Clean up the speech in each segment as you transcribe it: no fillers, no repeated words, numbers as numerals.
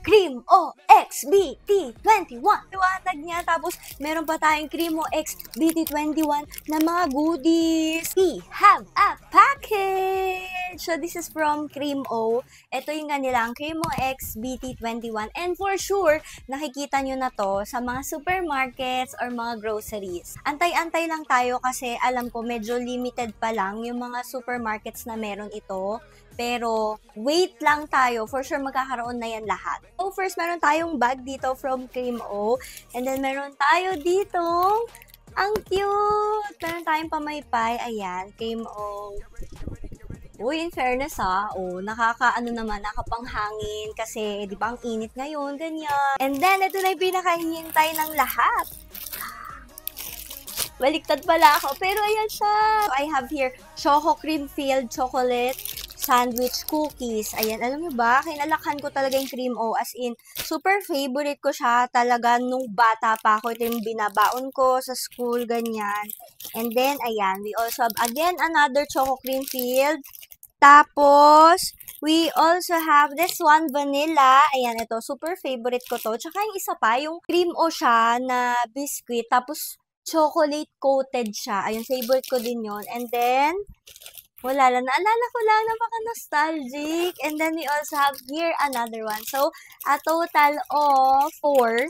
Cream O X BT21. Liwanag niya. Tapos, meron pa tayong Cream O X BT21 na mga goodies. We have a package! So, this is from Cream O. Ito yung kanilang Cream O X BT21. And for sure, nakikita nyo na to sa mga supermarkets or mga groceries. Antay-antay lang tayo kasi alam ko medyo limited pa lang yung mga supermarkets na meron ito. Pero, wait lang tayo. For sure, magkakaroon na yan lahat. So, first, meron tayong bag dito from Cream O. And then, meron tayo dito. Ang cute! Meron tayong pamaypay. Ayan, Cream O. Uy, in fairness nakakaano naman, nakapanghangin kasi, di ba, ang init ngayon, ganyan. And then, ito na yung pinakahihintay ng lahat. Baliktad pala ako, pero ayan siya. So, I have here, Choco Cream Filled Chocolate Sandwich Cookies. Ayan, alam niyo ba, kinalakhan ko talaga yung Cream O. As in, super favorite ko siya talaga nung bata pa ako. Ito yung binabaon ko sa school, ganyan. And then, ayan, we also have, again, another Choco Cream Filled. Tapos, we also have this one, vanilla. Ayan, ito, super favorite ko to. Tsaka yung isa pa, yung Cream O siya na biscuit. Tapos, chocolate coated siya. Ayun, favorite ko din yon. And then, wala lang. Naalala ko lang, napaka-nostalgic. And then, we also have here another one. So, a total of 4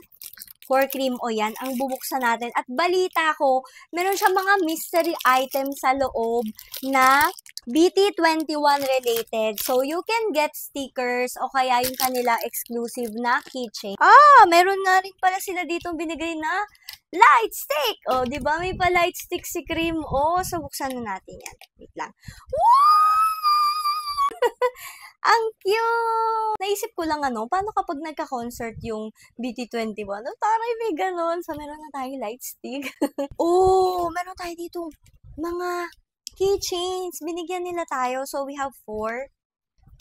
Cream O yan ang bubuksan natin. At balita ko, meron siya mga mystery items sa loob na BT21 related. So, you can get stickers o kaya yung kanila exclusive na keychain. Meron nga rin pala sila dito binigay na light stick. O, di ba? May pa light stick si Cream O. So, buksan na natin yan. Wait lang. Ang cute! Naisip ko lang paano kapag nagka-concert yung BT21? Taray, may ganon. So, meron na tayong light stick. Meron tayo dito mga keychains. Binigyan nila tayo. So, we have 4.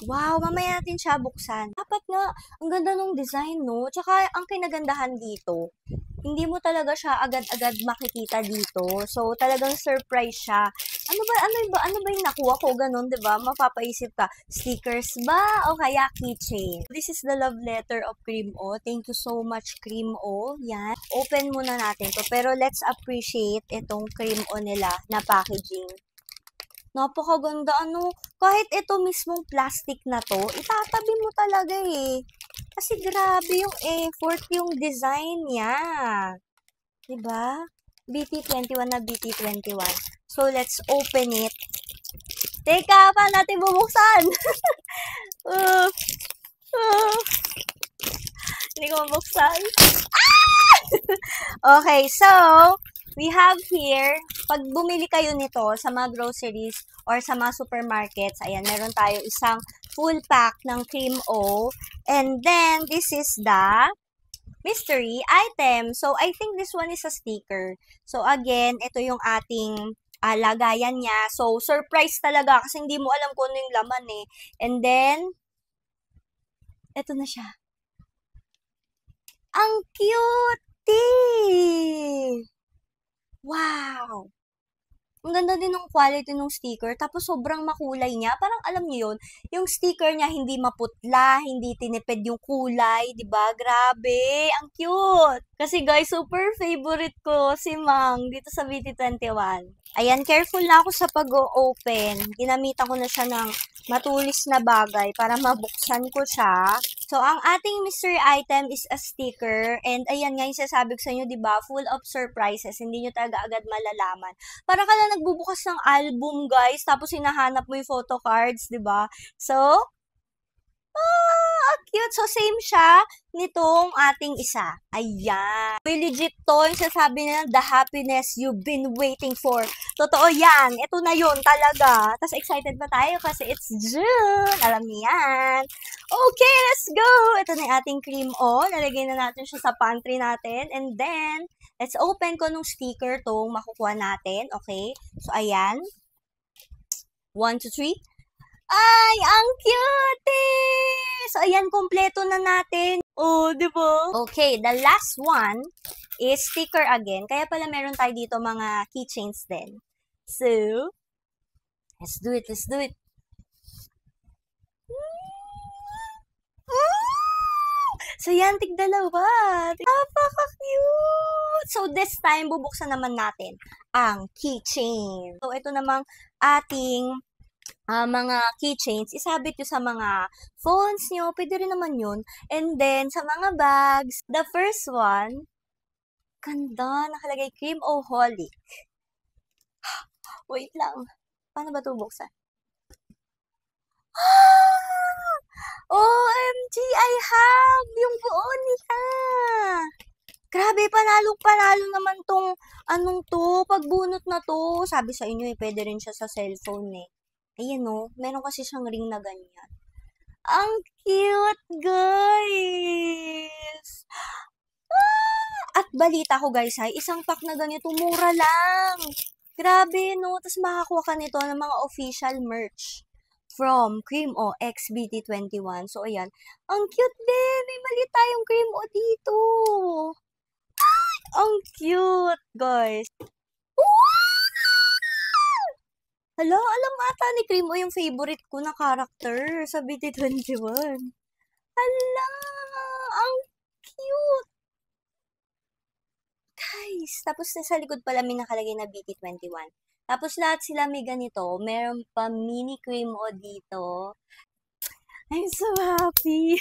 Wow, mamaya natin siya buksan. Dapat nga, ang ganda ng design, no? Tsaka, ang kinagandahan dito, hindi mo talaga siya agad-agad makikita dito. So, talagang surprise siya. Ano ba yung nakuha ko? Ganon, di ba? Mapapaisip ka, stickers ba? O kaya keychain? This is the love letter of Cream O. Thank you so much, Cream O. Yan. Open muna natin to. Pero let's appreciate itong Cream O nila na packaging. Napakaganda, kahit ito mismong plastic na to, itatabi mo talaga eh. Kasi grabe yung effort, yung design niya. Diba? BT21 na BT21. So, let's open it. Teka, paano natin bubuksan? Hindi ko mabuksan. Okay, so, we have here, pag bumili kayo nito sa mga groceries or sa mga supermarkets, ayan, meron tayo isang full pack ng Cream O. And then, this is the mystery item. So, I think this one is a sticker. So, again, ito yung ating lagayan niya. So, surprise talaga kasi hindi mo alam kung ano yung laman eh. And then, ito na siya. Ang cute! Wow! Ang ganda din ng quality ng sticker. Tapos sobrang makulay niya. Parang alam niyo yun, yung sticker niya hindi maputla, hindi tinipid yung kulay, di ba? Grabe! Ang cute! Kasi guys, super favorite ko si Mang dito sa BT21. Ayan, careful na ako sa pag-open. Ginamitan ko na siya ng matulis na bagay para mabuksan ko siya. So, ang ating mystery item is a sticker. And ayan nga yung sasabi ko sa inyo, di ba? Full of surprises. Hindi nyo talaga agad malalaman. Para ka na nagbubukas ng album, guys. Tapos hinahanap mo yung photo cards, di ba? So, cute. So, same siya nitong ating isa. Ayan. May legit to. Yung sasabi nila, the happiness you've been waiting for. Totoo yan. Ito na yun talaga. Tapos, excited pa tayo kasi it's June. Alam niyo yan. Okay, let's go. Ito na yung ating Cream O. Nalagay na natin siya sa pantry natin. And then, let's open ko nung sticker tong makukuha natin. Okay? So, ayan. 1, 2, 3. Ay, ang cute! So, ayan, kompleto na natin. Oh, di ba? Okay, the last one is sticker again. Kaya pala meron tayo dito mga keychains din. So, let's do it, let's do it. So, yan, tig-dalawa. Napaka-cute! So, this time, bubuksan naman natin ang keychain. So, ito namang ating mga keychains, isabit nyo sa mga phones nyo, pwede rin naman yun. And then, sa mga bags, the first one, ganda, nakalagay Cream-O-Holic. Wait lang, paano ba ito buksan? OMG, I have yung buo nila. Grabe, panalo naman tong anong to, pagbunot na to. Sabi sa inyo eh, pwede rin siya sa cellphone eh. Ayan oh, meron kasi siyang ring na ganyan. Ang cute, guys! At balita ko guys ay, isang pack na ganito, mura lang. Grabe no, tapos makakuha ka nito ng mga official merch from Cream O X BT21. So ayan, ang cute din. May mali tayong Cream O dito. Ang cute, guys. Hala, alam ata ni Cream O yung favorite ko na character sa BT21. Hala, ang cute. Guys, tapos sa likod pala may nakalagay na BT21. Tapos lahat sila may ganito. Meron pa mini Cream O dito. I'm so happy.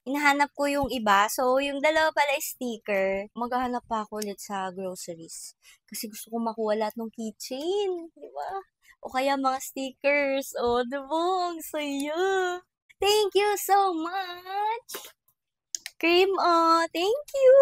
Hinahanap ko yung iba. So, yung dalawa pala is sticker. Maghahanap pa ako ulit sa groceries. Kasi gusto ko makuha lahat ng keychain. Di ba? O kaya mga stickers. O, diba? Ang saya. Thank you so much. Cream, thank you.